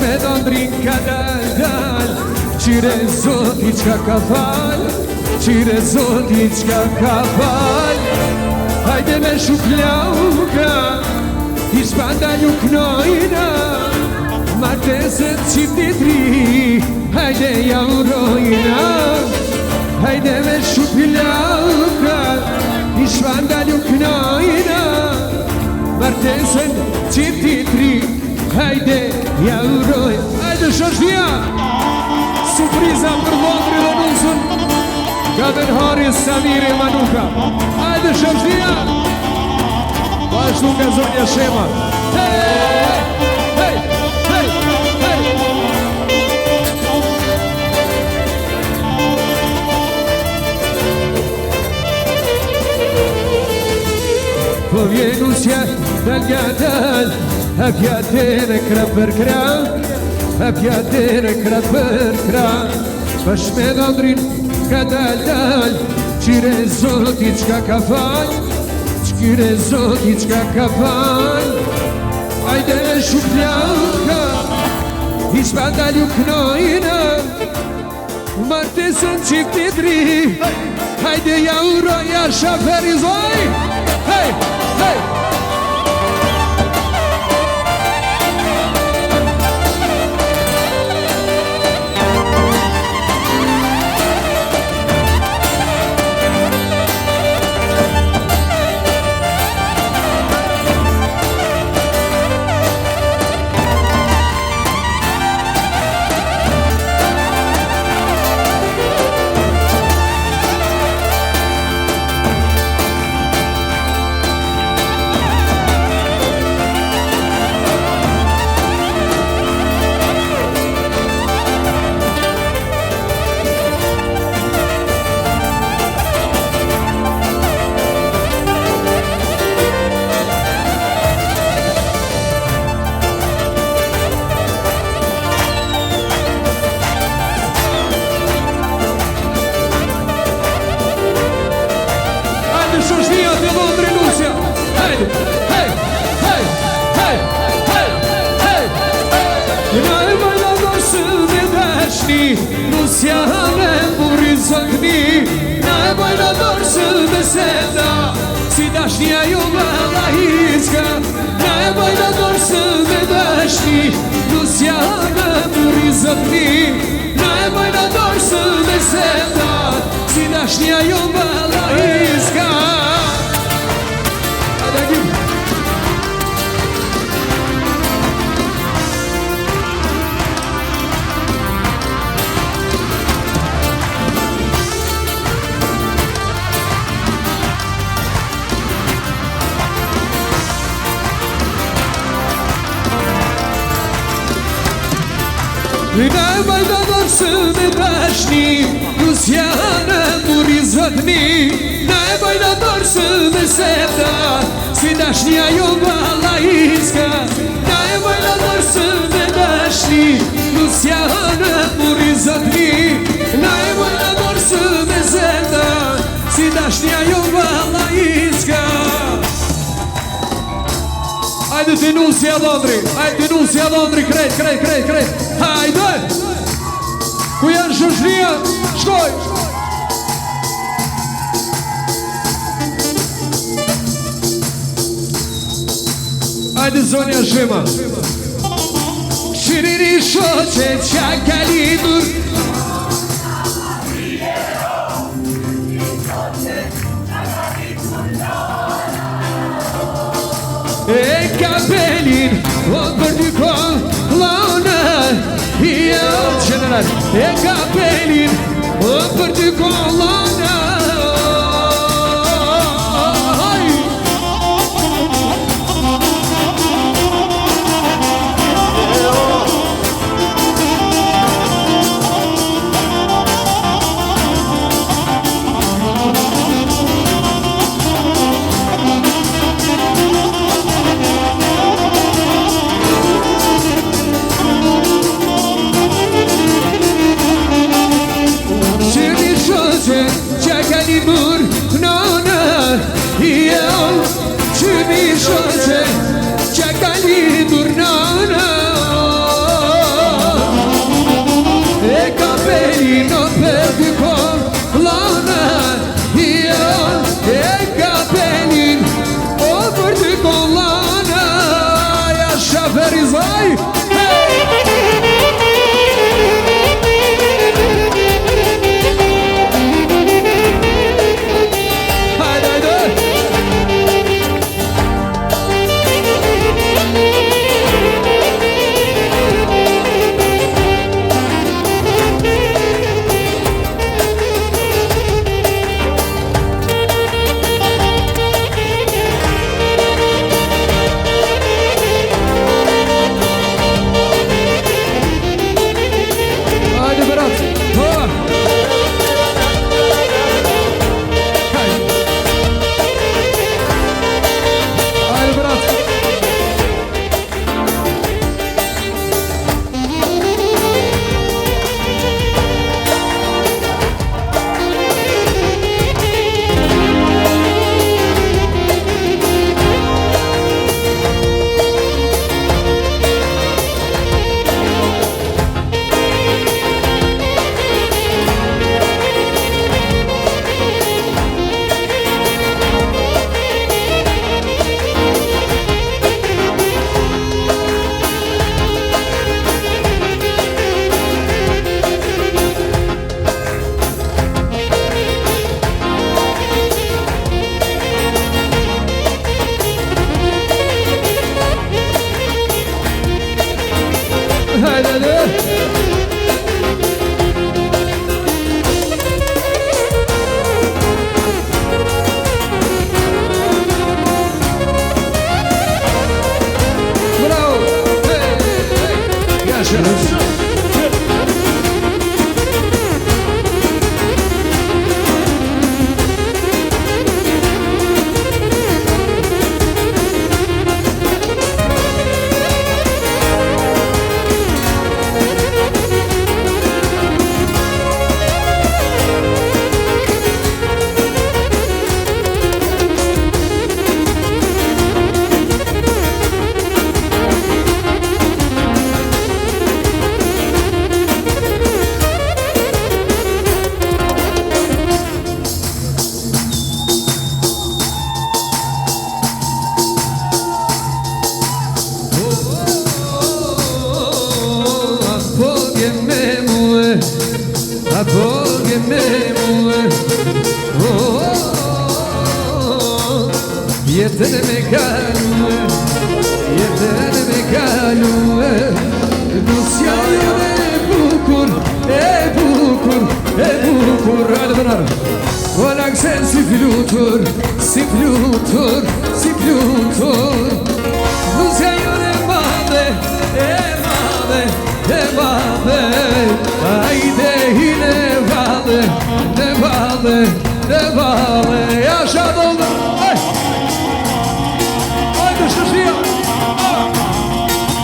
me do ndrin ka dal Qire zoti qka ka fal Qire zoti qka ka fal Hajde me shuklauka Ishbanda ju knojna Martesën qifti tri Hajde ja urojna Hajde me shuklauka Ishbanda ju knojna Martesën qifti tri Hajde ja urojna Hajde shoshdia Surpriza për Londri dhe nusën Gaber Haris, Samiri, Manuka Hajde shoshdia Bashtu nga zonja Shema Hej, hej, hej, hej Po vjen usja dal ja dal Hapja tere kra për kra Hapja tere kra për kra Bash me dhondrin ka dal dal Qire zoti qka ka fal Qire zoti qka ka fal Ajde me shuklauka Ishbanda ju knojna Martesën qifti tri Hajde ja uroja shaferizoj Hej, hej Nusja me buri zëgni Na e bojna dorë me seda Si dashnia ju me lahizka Na e bojna dorë me dashni Nusja me buri zëgni Na e bojna dorë me seda Si dashnia ju me lahizka Na e bajda dorë me dashni Nusja në muri zëtni Na e bajda dorë me seda Si dashnia ju bala iska Na e bajda dorë me dashni Nusja në muri zëtni Na e bajda dorë me seda Si dashnia ju bala iska Hajde të nusja Londri Hajde të nusja Londri Krejt, krejt, krejt, krejt Hajde! Ku janë shoshria? Shkoj! Hajde zonja Shema Shiriri shoqe qa ka lidur E kapelin o për dy kolona Jo general E kapelin o për dy kolona hajde Bravo, yaşa Jetën me kalue, jetën me kalue Nusja jonë e bukur, e bukur, e bukur Hajde bënar Ola kësen si flutur, si flutur, si flutur Nusja jonë e madhe, e madhe, e madhe Ajde hine vade, ne vade, ne vade Jasha do